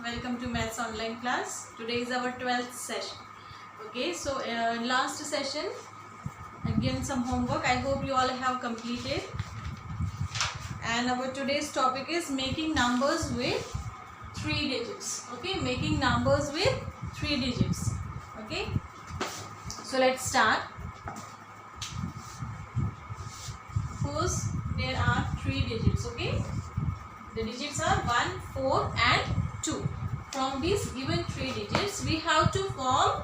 welcome to Maths online class. Today is our 12th session. Okay, so last session I given some homework. I hope you all have completed. And our today's topic is making numbers with 3 digits. Okay, making numbers with 3 digits. Okay, so let's start. Suppose there are 3 digits. Okay, the digits are 1, 4 and 2. From these given 3 digits, we have to form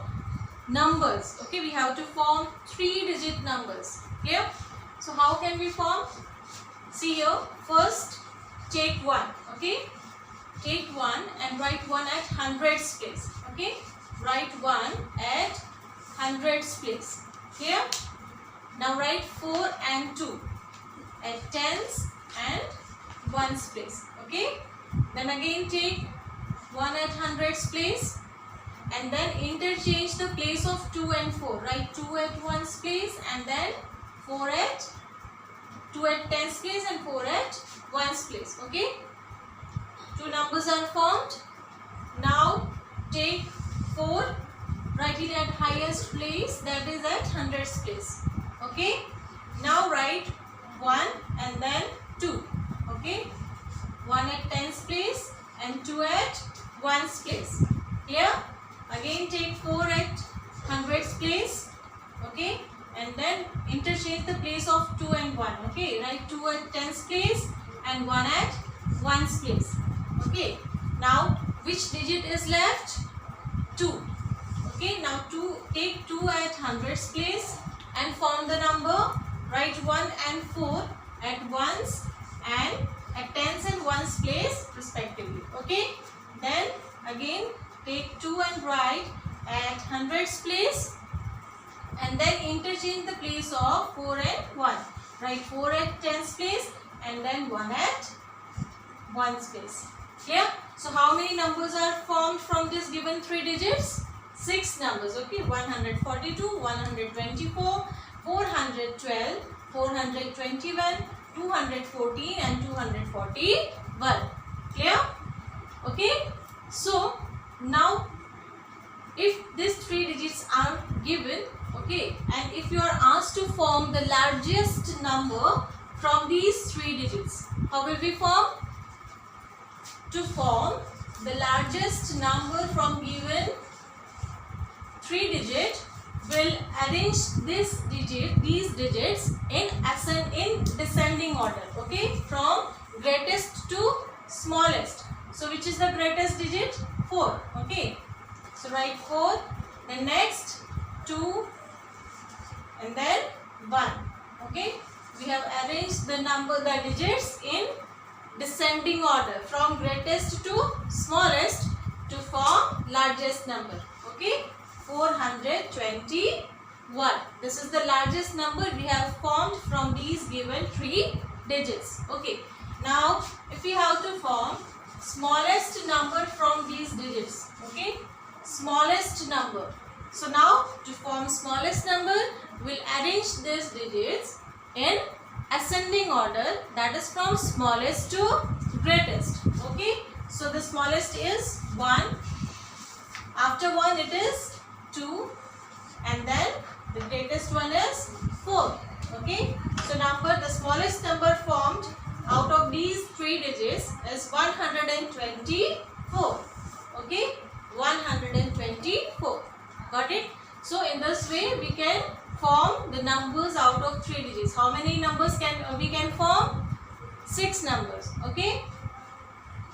numbers. Okay, we have to form 3-digit numbers. Clear? So how can we form? See here, first take 1. Okay, take 1 and write 1 at hundreds place. Okay, write 1 at hundreds place. Clear? Now write 4 and 2 at tens and ones place. Okay, then again take 1 at hundreds place and then interchange the place of 2 and 4. Write 2 at ones place and then 2 at tens place and 4 at ones place. Okay, 2 numbers are formed. Now take 4, write it at highest place, that is at hundreds place. Okay, now write 1 and then 2. Okay, 1 at tens place and 2 at ones place. Clear? Again take 4 at hundreds place. Okay, and then interchange the place of 2 and 1. Okay, write 2 at tens place and 1 at ones place. Okay, now which digit is left? 2. Okay, now take 2 at hundreds place and form the number. Write 1 and 4 at ones and at tens and ones place respectively. Okay, then again take 2 and write at hundreds place and then interchange the place of 4 and 1. Write 4 at tens place and then 1 at ones place. Clear? So how many numbers are formed from this given 3 digits? 6 numbers. Okay, 142, 124, 412, 421, 214 and 241. Clear? Okay, so now if these 3 digits are given, okay, and if you are asked to form the largest number from these 3 digits, how will we form? To form the largest number from given 3 digit, will arrange these digits in descending order. Okay, from greatest to smallest. So which is the greatest digit? 4. Okay, so write 4, then next 2 and then 1. Okay, we have arranged the digits in descending order from greatest to smallest to form largest number. Okay, 421. This is the largest number we have formed from these given 3 digits. Okay, now if we have to form smallest number from these digits, okay, smallest number. So now to form smallest number, we'll arrange these digits in ascending order, that is from smallest to greatest. Okay, so the smallest is 1, after 1 it is 2 and then the greatest one is 4. Okay, so the smallest number formed out of these 3 digits is 124. Okay, 124. Got it? So in this way we can form the numbers out of 3 digits. How many numbers we can form? 6 numbers. Okay,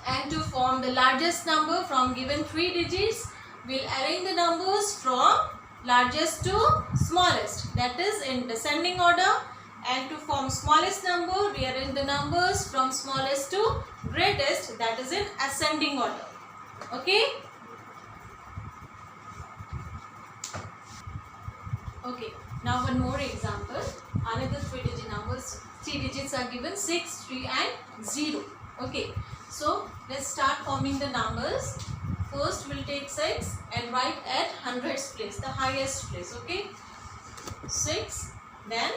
and to form the largest number from given 3 digits, we'll arrange the numbers from largest to smallest, that is in descending order, and to form smallest number, we arrange the numbers from smallest to greatest, that is in ascending order. Okay? Okay, now one more example. Another 3-digit numbers. 3 digits are given, 6, 3 and 0. Okay, so let's start forming the numbers. First we'll take 6 and write at hundreds place, the highest place. Okay, 6, then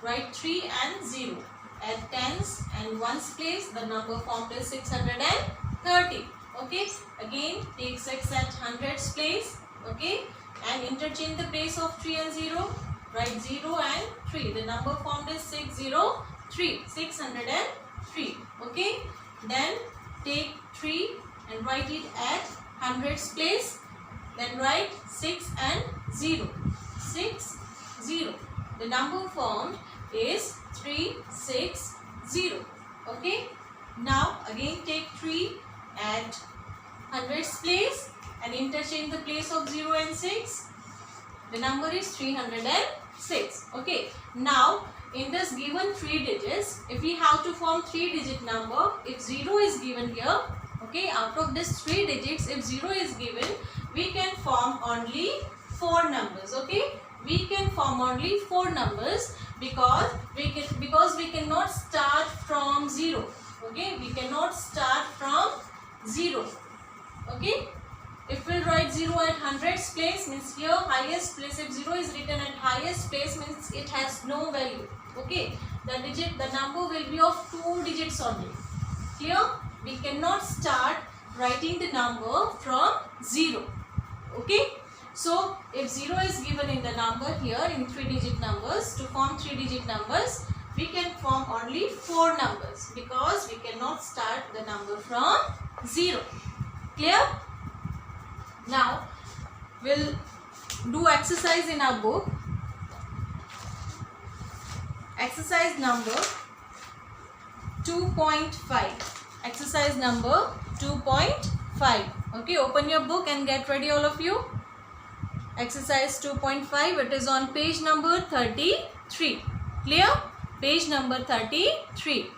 write 3 and 0 at tens and ones place. The number formed is 630. Okay, again take 6 at hundreds place. Okay, and interchange the place of 3 and 0. Write 0 and 3. The number formed is 603. 603. Okay, then take 3 and write it at hundreds place. Then write 6 and 0. 6 0. The number formed is 360. Okay, now again take 3 at hundreds place and interchange the place of 0 and 6. The number is 306. Okay, now in this given 3 digits, if we have to form 3-digit number, if 0 is given here, okay, out of this 3 digits, if 0 is given, we can form only 4 numbers. Okay, we can form only 4 numbers because we cannot start from 0. Okay, we cannot start from 0. Okay, if we write 0 at hundreds place, means here highest place, if 0 is written at highest place, means it has no value. Okay, the number will be of 2 digits only. Here we cannot start writing the number from 0. Okay, so if 0 is given in the number here in 3-digit numbers, to form 3-digit numbers, we can form only 4 numbers because we cannot start the number from 0. Clear? Now we'll do exercise in our book. Exercise number 2.5. Exercise number 2.5. Okay, open your book and get ready, all of you. Exercise 2.5. It is on page number 33. Clear? Page number 33.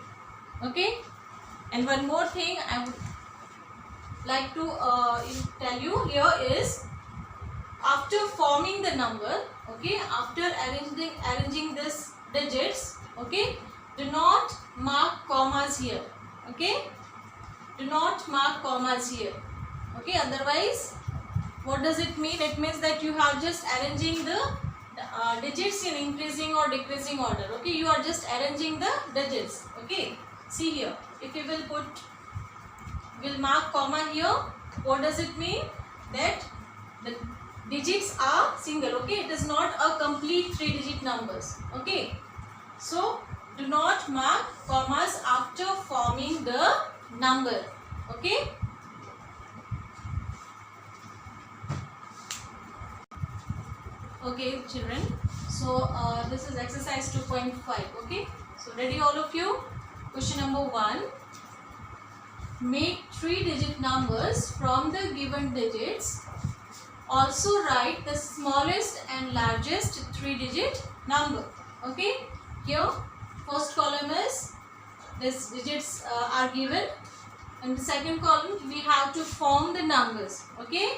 Okay, and one more thing I would like to tell you here is, after forming the number, okay, after arranging this digits, okay, do not mark commas here. Okay, do not mark commas here. Okay, otherwise what does it mean? It means that you have just arranging the digits in increasing or decreasing order. Okay, you are just arranging the digits. Okay, see here, if you will mark comma here, what does it mean? That the digits are single. Okay, it is not a complete 3-digit numbers. Okay, so do not mark commas after forming the number. Okay, okay children, so this is exercise 2.5. okay, so ready all of you? Question number 1. Make 3-digit numbers from the given digits. Also write the smallest and largest 3-digit number. Okay, here first column is these digits are given, and the second column we have to form the numbers. Okay,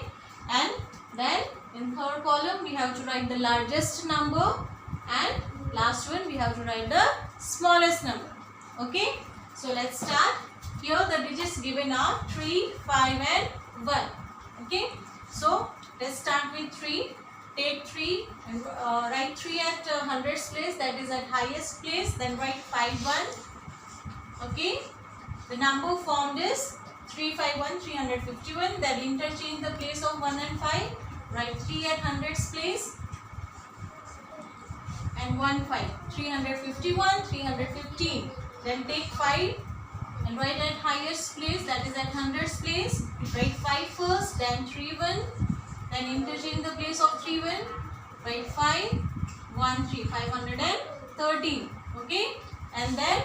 and then in third column we have to write the largest number, and last one we have to write the smallest number. Okay, so let's start. Here the digits given are 3, 5 and 1. Okay, so let's start with 3. Take 3 and write 3 at hundreds place, that is at highest place. Then write 5, 1. Okay, the number formed is 351, 351. Then interchange the place of 1 and 5. Write 3 at hundreds place and 1, 5. 351, 315. Then take 5 and write at highest place, that is at hundreds place. Write 5 first, then 3, 1. Then interchange the place of 3, 1. Write 5, 1, 3. 513. Okay, and then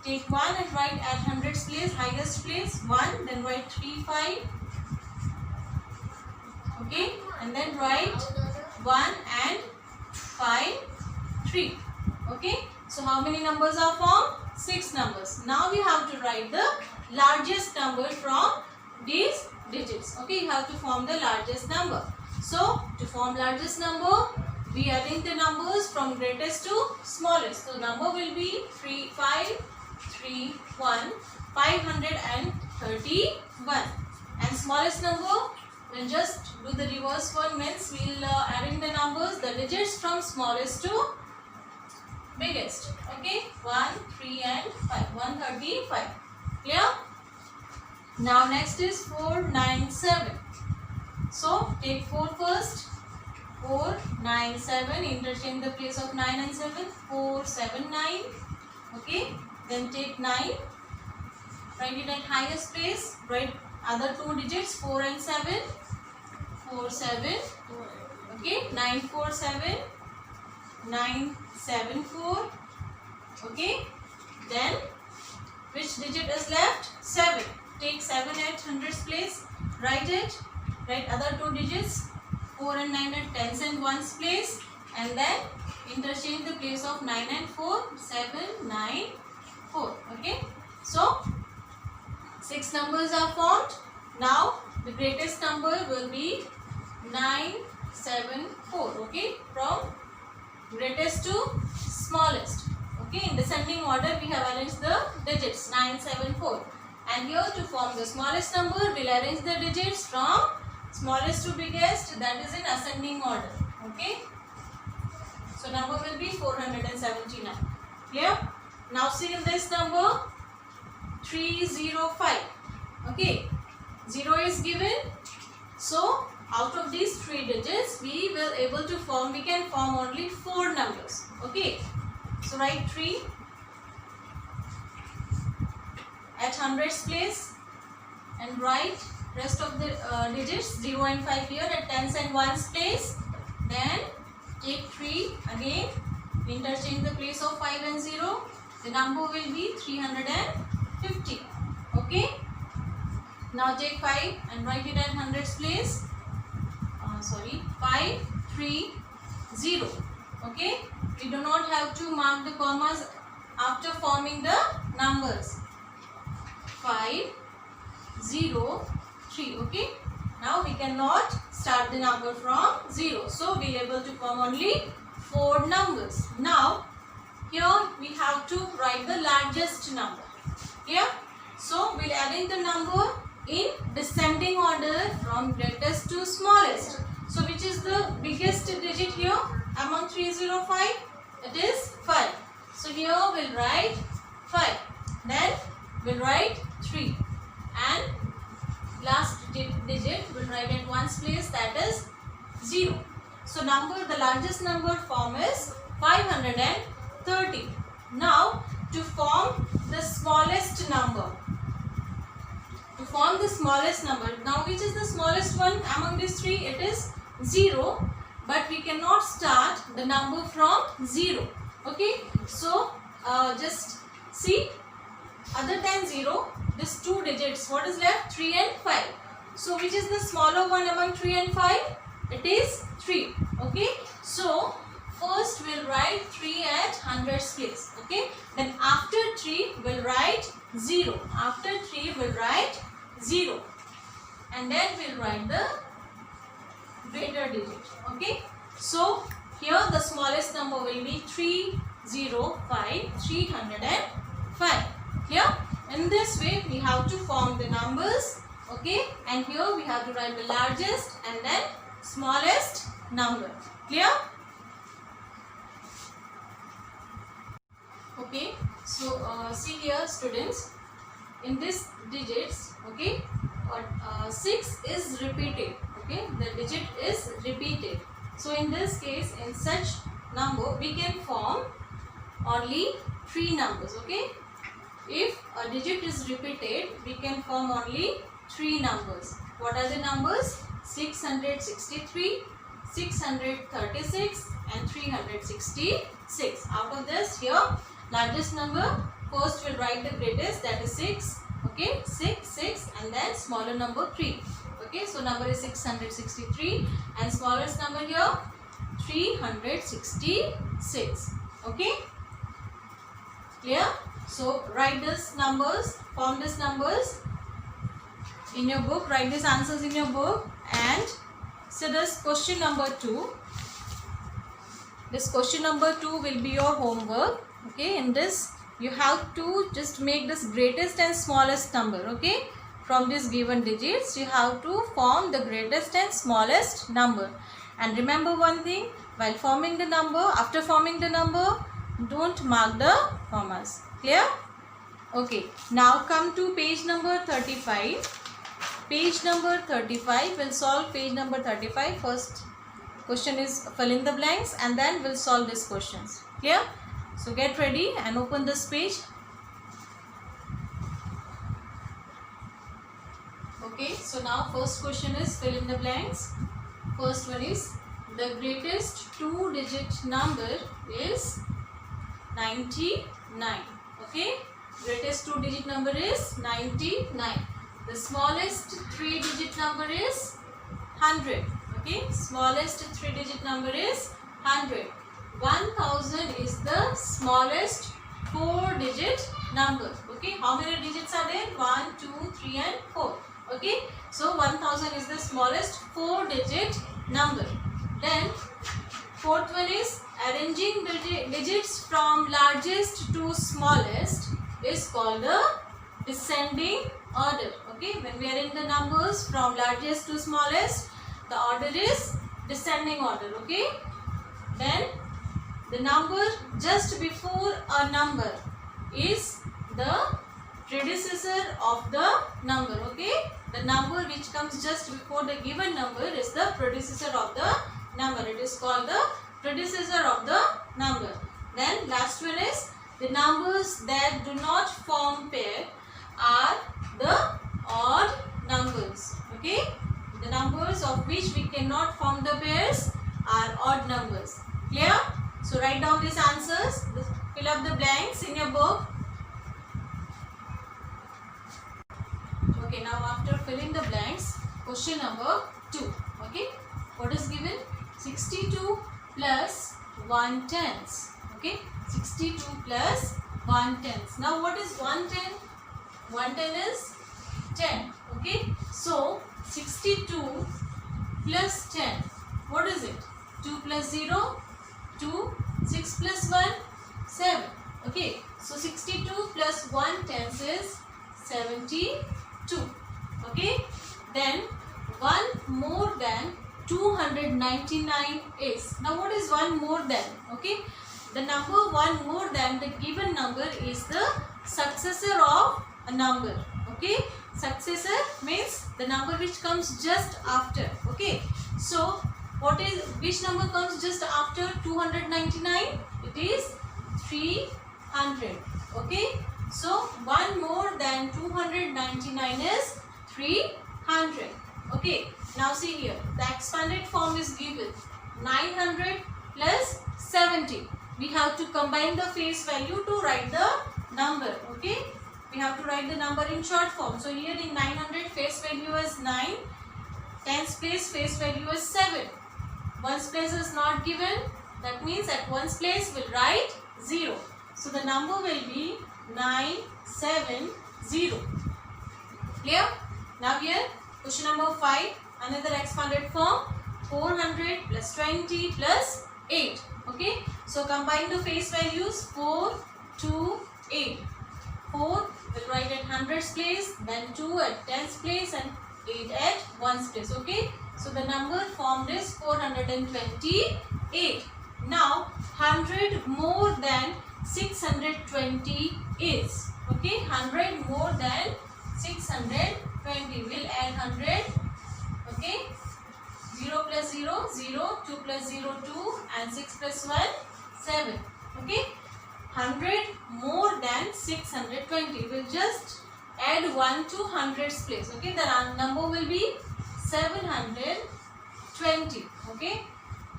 take 1 and write at hundreds place, highest place 1. Then write 3, 5. Okay, and then write 1 and 5, 3. Okay, so how many numbers are formed? 6 numbers. Now we have to write the largest number from these digits. Okay, you have to form the largest number. So to form largest number, we arrange the numbers from greatest to smallest. So number will be 3, 5, 3, 1, 531. And smallest number, we'll just do the reverse one, means we'll arrange the numbers, the digits from smallest to biggest. Okay, 1, 3 and 5. 135. Clear? Now next is 497. So take 4 first. 497, interchange the place of 9 and 7. 479. Okay. Then take 9. Write it at highest place. Write other two digits 4 and 7. 4 7. Okay. 947. 974. Okay. Then which digit is left? 7. Take 7 at hundreds place. Write it. Write other two digits 4 and 9 at tens and ones place, and then interchange the place of 9 and 4. 7 9 4. Okay. So 6 numbers are formed. Now the greatest number will be 974. Okay. From greatest to smallest. Okay. In descending order we have arranged the digits 974. And here to form the smallest number, we'll arrange the digits from smallest to biggest, that is in ascending order. Okay. So number will be 479. Clear? Now see in this number 305. Okay. 0 is given. So out of these 3 digits we can form only 4 numbers. Okay. So write 3 at hundreds place and write rest of the digits 0 and 5 here at tens and ones place. Then take 3 again, interchange the place of 5 and 0. The number will be 350. Okay. Now take 5 and write it at hundreds place. 5 3 0. Okay. We do not have to mark the commas after forming the numbers. 5 0 3. Okay. Now we cannot start the number from 0. So we are able to form only 4 numbers. Now here we have to write the largest number. Here. So we'll arrange the number in descending order from greatest to smallest. So which is the biggest digit here among 305? It is 5. So here we'll write 5. Then we'll write 3. And last digit we'll write at ones place, that is 0. So the largest number form is 530. Now to form the smallest number. Now which is the smallest one among these 3? It is 0. But we cannot start the number from 0. Okay. So just see, other than 0, these 2 digits, what is left? 3 and 5. So which is the smaller one among 3 and 5? It is 3. Okay. So first we'll write 3 at hundreds place. Okay. Then after 3 we'll write 0. After 3 we'll write 0. And then we'll write the greater digit. Okay. So here the smallest number will be 305. 305. Here in this way we have to form the numbers. Okay. And here we have to write the largest and then smallest number. Clear? Okay. So see here students, in this digits, okay, 6 is repeated. Okay, the digit is repeated. So in this case, in such number we can form only 3 numbers. Okay, if a digit is repeated we can form only 3 numbers. What are the numbers? 663, 636 and 366. Out of this, here largest number, first we'll write the greatest, that is 6. Okay, 6 and then smaller number 3. Okay, so number is 663 and smallest number here 366. Okay, clear? So write this numbers, form these numbers in your book, write these answers in your book. And so this question number 2. This question number 2 will be your homework. Okay, in this you have to just make this greatest and smallest number. Okay, from these given digits you have to form the greatest and smallest number. And remember one thing, while forming the number, after forming the number, don't mark the commas. Clear? Okay, now come to page number 35. Page number 35, we'll solve page number 35. First question is fill in the blanks and then we'll solve these questions. Clear? So get ready and open this page. Okay, so now first question is fill in the blanks. First one is the greatest two-digit number is 99. Okay, greatest two-digit number is 99. The smallest three-digit number is 100. Okay, smallest three-digit number is 100. 1000 is the smallest four-digit number. Okay, how many digits are there? 1, 2, 3 and 4. Okay, so 1000 is the smallest four-digit number. Then fourth one is arranging digits from largest to smallest is called the descending order. Okay, when we are in the numbers from largest to smallest, the order is descending order. Okay, then the number just before a number is the predecessor of the number. Okay, the number which comes just before the given number is the predecessor of the number. It is called the predecessor of the number. Then last one is the numbers that do not form pair are the odd numbers. Okay, the numbers of which we cannot form the pairs are odd numbers. Clear? So write down these answers. Fill up the blanks in your book. Okay, now after filling the blanks, question number 2. Okay, what is given? 62 plus 1/10. Okay, 62 plus 1/10. Now what is 1/10? 1/10 is 10. Okay, so 62 plus 10. What is it? 2 plus 0, 2, 6 plus 1, 7. Okay, so 62 plus 1/10 is 72. Okay, then 1 more than 299 is. Now what is 1 more than? Okay, the number 1 more than the given number is the successor of a number. Okay, successor means the number which comes just after. Okay, so which number comes just after 299? It is 300. Okay, so 1 more than 299 is 300. Okay, now see here, the expanded form is given 900 plus 70. We have to combine the face value to write the number. Okay, we have to write the number in short form. So here in 900 face value is 9, tens place face value is 7. Ones place is not given, that means at ones place we'll write 0. So the number will be 970. Clear? Now here question number 5, another expanded form, 400 plus 20 plus 8. Okay, so combine the face values 4, 2, 8. 4 will write at hundreds place, then 2 at tens place and 8 at ones place. Okay, so the number formed is 428. Now 100 more than 620 is. Okay, 100 more than 620. We'll add 100. Okay, 0 plus 0, 0, 2 plus 0, 2 and 6 plus 1, 7. Okay, 100 more than 620. We'll just add 1 to hundreds place. Okay, the number will be 720. Okay,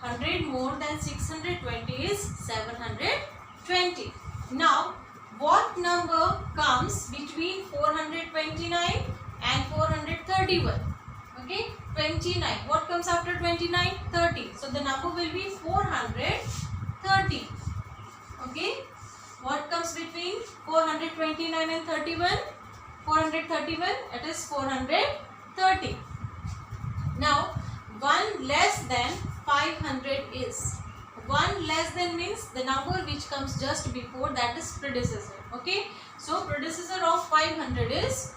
100 more than 620 is 720. Now what number comes between 429 and 431? Okay, 29. What comes after 29? 30. So the number will be 430. Okay, what comes between 429 and 31? 431, it is 430. Now 1 less than 500 is. 1 less than means the number which comes just before, that is predecessor. Okay, so predecessor of 500 is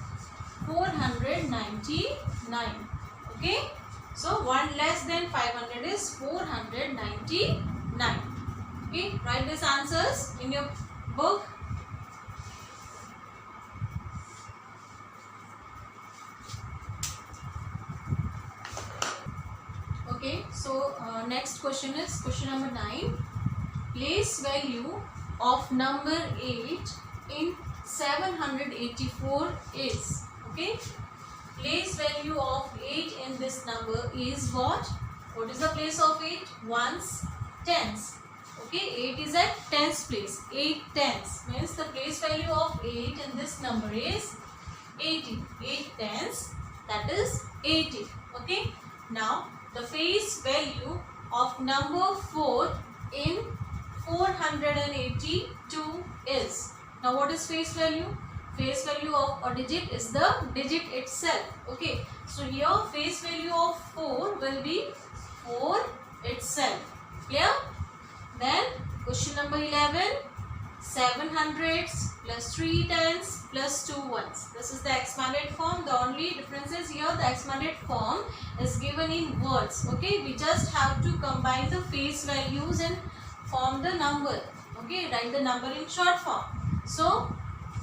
499. Okay, so 1 less than 500 is 499. Okay, write these answers in your book. So next question is question number 9. Place value of number 8 in 784 is. Okay. Place value of 8 in this number is what? What is the place of 8? Ones, tens. Okay, 8 is at tens place. 8 tens means the place value of 8 in this number is 80. 8 tens, that is 80. Okay. Now the face value of number 4 in 482 is. Now what is face value? Face value of a digit is the digit itself. Okay. So here face value of 4 will be 4 itself. Clear? Then question number 11. 7 hundreds plus 3 tens plus 2 ones. This is the expanded form. The only difference is here the expanded form is given in words. Okay. We just have to combine the face values and form the number. Okay. Write the number in short form. So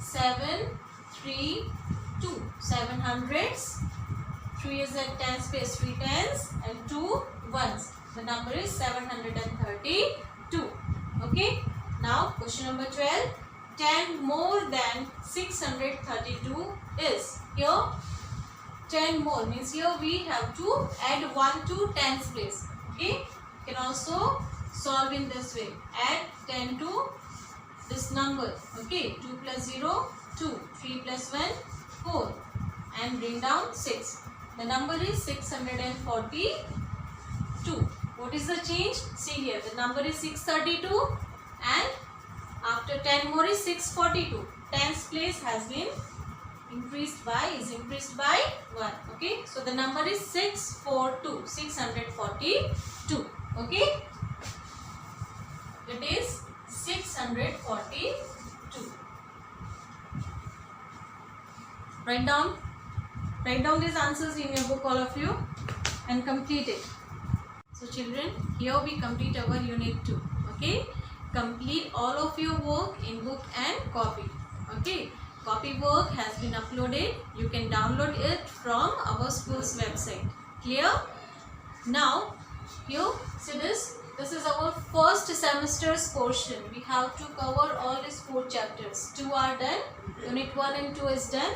7, 3, 2. 7 hundreds. 3 is at tens place, 3 tens and 2 ones. The number is 732. Okay. Now question number 12. 10 more than 632 is. Here 10 more means here we have to add 1 to tens place. Okay. You can also solve in this way. Add 10 to this number. Okay. 2 plus 0, 2. 3 plus 1, 4. And bring down 6. The number is 642. What is the change? See here. The number is 632 and after 10 more is 642. Tens place has been increased by 1. Okay. So the number is 642. 642. Okay. It is 642. Write down these answers in your book, all of you, and complete it. So children, here we complete our unit 2. Okay. Complete all of your work in book and copy. Okay. Copy work has been uploaded. You can download it from our school's website. Clear? Now, here, see this. This is our first semester's portion. We have to cover all these 4 chapters. 2 are done. Unit 1 and 2 is done.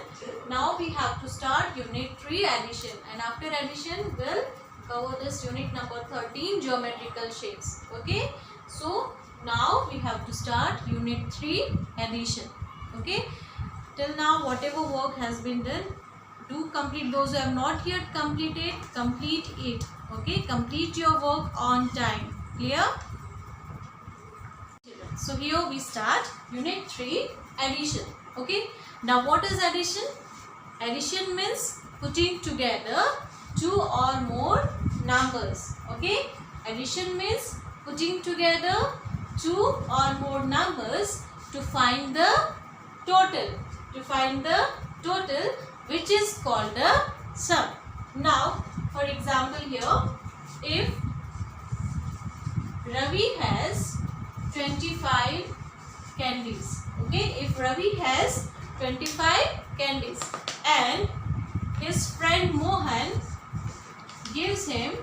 Now we have to start Unit 3 addition. And after addition, we'll cover this unit number 13 geometrical shapes. Okay. So now we have to start Unit 3 addition. Okay. Till now, whatever work has been done, do complete. Those who have not yet completed, complete it. Okay. Complete your work on time. Clear? So here we start Unit 3 addition. Okay. Now what is addition? Addition means putting together 2 or more numbers. Okay. Addition means putting together 2 or more numbers to find the total. To find the total, which is called the sum. Now, for example here, if Ravi has 25 candies. Okay, if Ravi has 25 candies and his friend Mohan gives him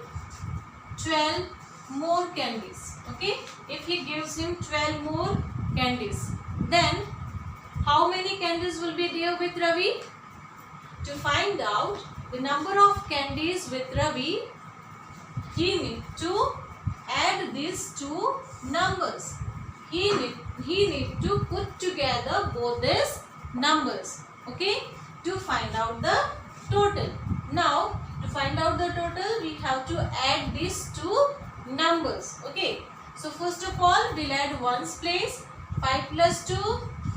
12 more candies. Okay, if he gives him 12 more candies, then how many candies will be there with Ravi? To find out the number of candies with Ravi, he needs to add these 2 numbers. He need to put together both these numbers. Okay, to find out the total. Now, to find out the total, we have to add these 2 numbers. Okay, so first of all, we'll add ones place. 5 plus 2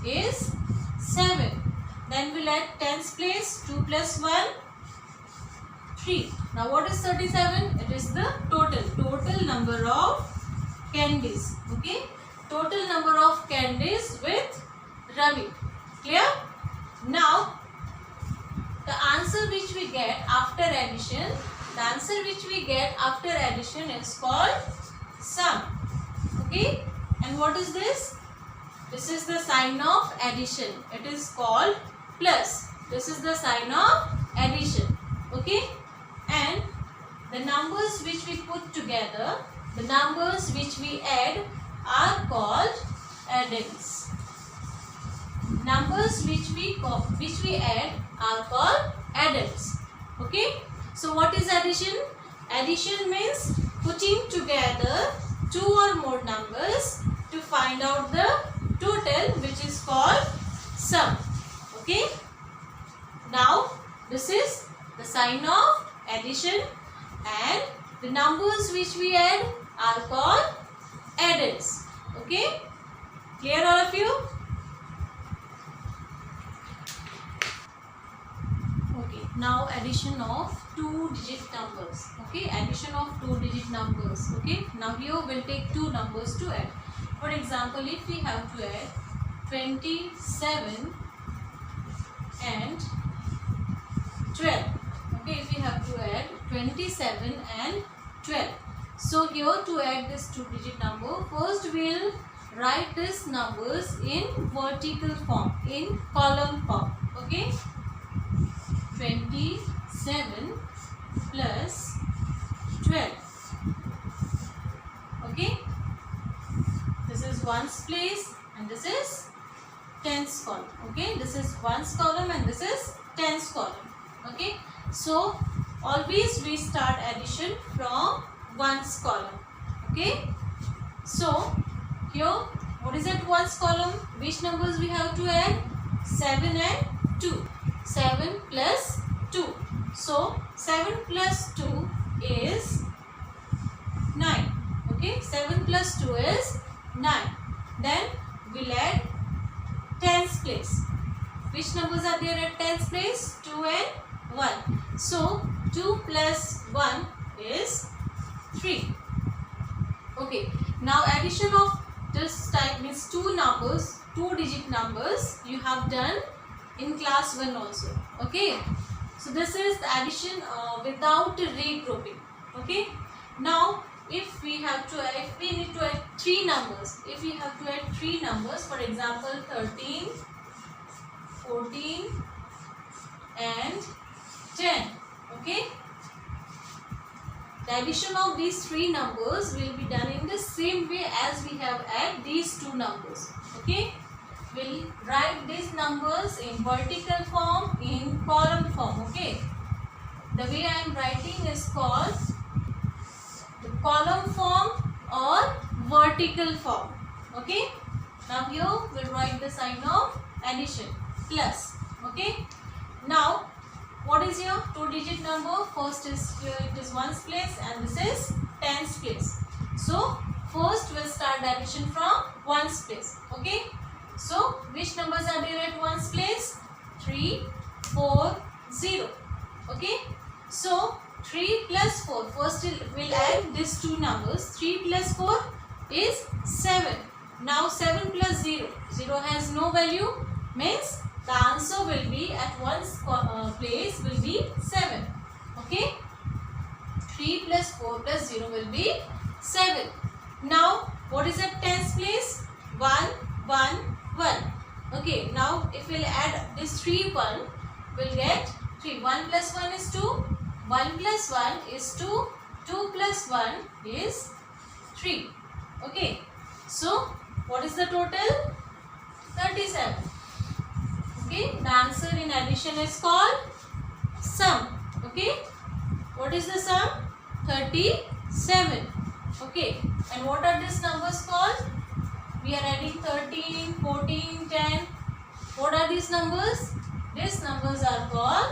is 7. Then we'll add tens place. 2 plus 1, 3. Now what is 37? It is the total number of candies. Okay, total number of candies with Ravi. Clear? Now the answer which we get after addition, is called sum. Okay, and what is this? This is the sign of addition. It is called plus. This is the sign of addition. Okay, and the numbers which we put together, the numbers which we add are called addends. Numbers which we add are called addends. Okay. So what is addition? Addition means putting together two or more numbers to find out the total, which is called sum. Okay. Now this is the sign of addition, and the numbers which we add are called addends. Okay. Clear all of you? Okay. Now addition of two-digit numbers. Okay. Addition of two-digit numbers. Okay. Now here we'll take two numbers to add. For example, if we have to add 27 and 12. Okay, if we have to add 27 and 12. So here to add this two-digit number, first we'll write these numbers in vertical form, in column form. Okay, 27 plus 12. Okay, this is ones place and this is tens column. Okay, this is ones column and this is tens column. Okay, so always we start addition from ones column. Okay, so here what is that ones column? Which numbers we have to add? 7 and 2. 7 plus 2. So 7 plus 2 is 9. Okay, 7 plus 2 is 9. Then we'll add tens place. Which numbers are there at tens place? 2 and 1. So 2 plus 1 is 3. Okay. Now addition of this type means two numbers, two-digit numbers you have done in class 1 also. Okay. So this is the addition without regrouping. Okay. Now if we need to add three numbers. If we have to add three numbers, for example 13, 14 and 10. Okay. The addition of these three numbers will be done in the same way as we have added these two numbers. Okay. We'll write these numbers in vertical form, in column form. Okay. The way I am writing is called the column form or vertical form. Okay. Now here we'll write the sign of addition, plus. Okay. Now what is your two-digit number? First is here it is ones place and this is tens place. So first we'll start the addition from ones place. Okay. So which numbers are there at ones place? 3, 4, 0. Okay. So 3 plus 4. First we'll add these two numbers. 3 plus 4 is 7. Now 7 plus 0. 0 has no value, means the answer will be at ones place will be 7. Okay. 3 plus 4 plus 0 will be 7. Now what is at tens place? 1, 1, 1. Okay. Now if we'll add this 3 1, we'll get 3. 1 plus 1 is 2. 1 plus 1 is 2. 2 plus 1 is 3. Okay. So what is the total? 37. Okay. The answer in addition is called sum. Okay. What is the sum? 37. Okay. And what are these numbers called? We are adding 13, 14, 10. What are these numbers? These numbers are called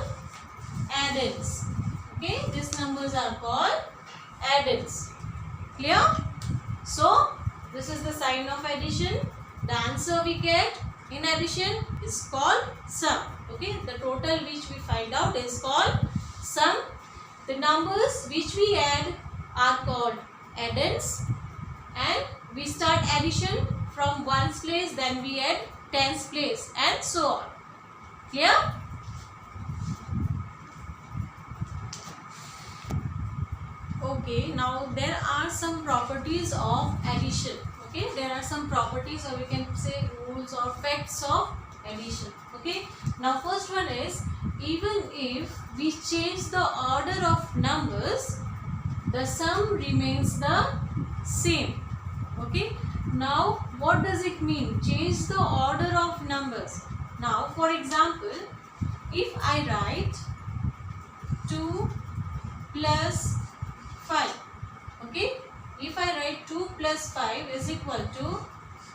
addends. Okay. These numbers are called addends. Clear? So this is the sign of addition. The answer we get in addition is called sum. Okay. The total which we find out is called sum. The numbers which we add are called addends, and we start addition from ones place, then we add tens place, and so on. Clear? Okay, now there are some properties of addition. Okay, there are some properties, or we can say rules or facts of addition. Okay, now first one is, even if we change the order of numbers, the sum remains the same. Okay. Now what does it mean? Change the order of numbers. Now for example, if I write 2 plus 5, okay, if I write 2 plus 5 is equal to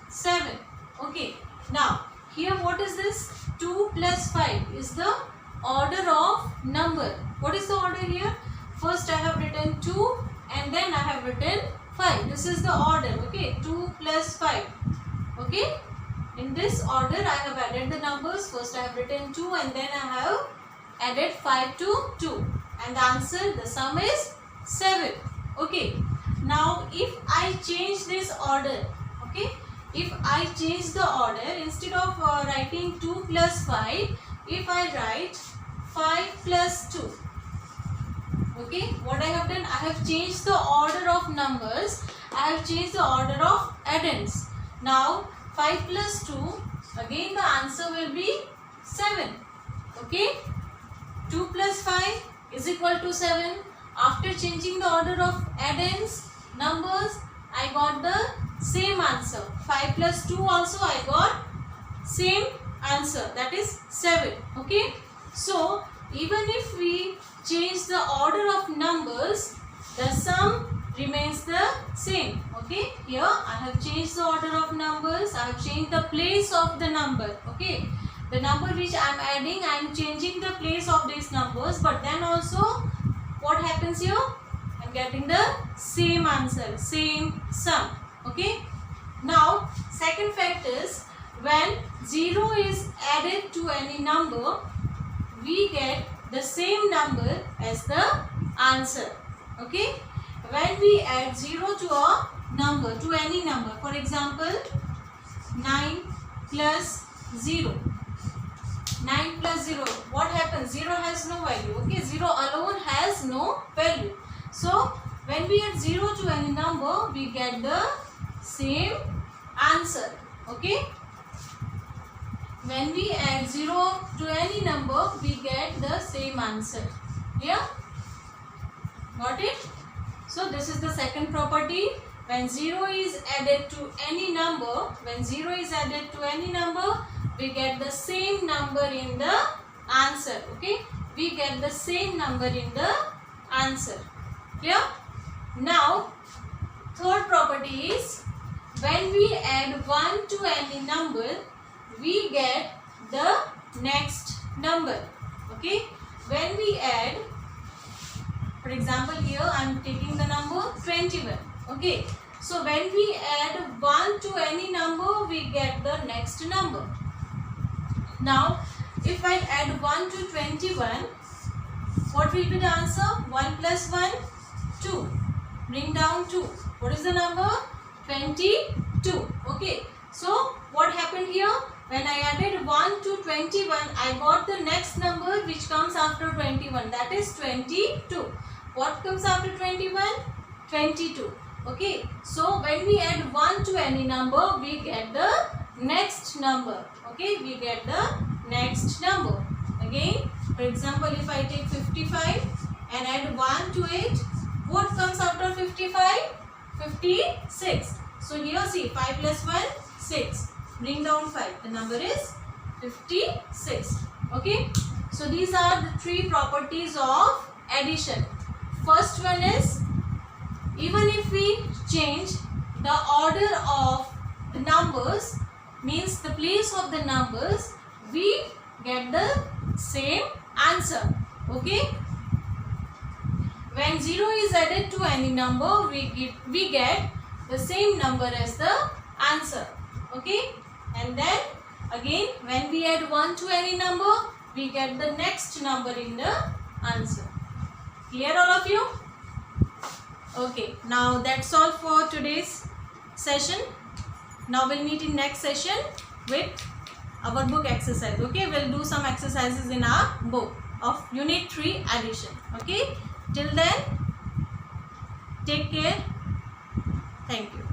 7. Okay, now here what is this? 2 plus 5 is the order of number. What is the order here? First I have written 2 and then I have written 5. This is the order. Okay, 2 plus 5. Okay, in this order I have added the numbers. First I have written 2 and then I have added 5 to 2, and the answer, the sum is 7. Okay, now if I change this order, okay, if I change the order, instead of writing 2 plus 5, if I write 5 plus 2, okay, what I have done, I have changed the order of numbers, I have changed the order of addends. Now 5 plus 2, again the answer will be 7. Okay, 2 plus 5 is equal to 7. After changing the order of addends, numbers, I got the same answer. 5 plus 2 also I got same answer, that is 7. Okay, so even if we change the order of numbers, the sum remains the same. Okay, here I have changed the order of numbers, I have changed the place of the number. Okay, the number which I am adding, I am changing the place of these numbers, but then also what happens here? I am getting the same answer, same sum. Okay, now second fact is, when 0 is added to any number, we get the same number as the answer. Okay, when we add 0 to a number, to any number, for example 9 plus 0, 9 plus 0, what happens? 0 has no value. Okay, 0 alone has no value. So when we add 0 to any number, we get the same answer. Okay, when we add 0 to any number, we get the same answer. Here, got it? So this is the second property. When 0 is added to any number, when 0 is added to any number, we get the same number in the answer. Okay, we get the same number in the answer. Clear? Now third property is, when we add 1 to any number, we get the next number. Okay, when we add, for example here I am taking the number 21. Okay, so when we add 1 to any number, we get the next number. Now if I add 1 to 21, what will be the answer? 1 plus 1, 2. Bring down 2. What is the number? 22. Okay, so what happened here? When I added 1 to 21, I got the next number which comes after 21, that is 22. What comes after 21? 22. Okay, so when we add 1 to any number, we get the next number. Okay, we get the next number. Again, for example, if I take 55 and add 1 to it, what comes after 55? 56. So here see, 5 plus 1, 6. Bring down 5. The number is 56. Okay, so these are the three properties of addition. First one is, even if we change the order of the numbers, means the place of the numbers, we get the same answer. Okay, when 0 is added to any number, we get the same number as the answer. Okay, and then again when we add 1 to any number, we get the next number in the answer. Clear all of you? Okay, now that's all for today's session. Now we'll meet in next session with our book exercise. Okay, we'll do some exercises in our book of Unit 3 addition. Okay, till then, take care. Thank you.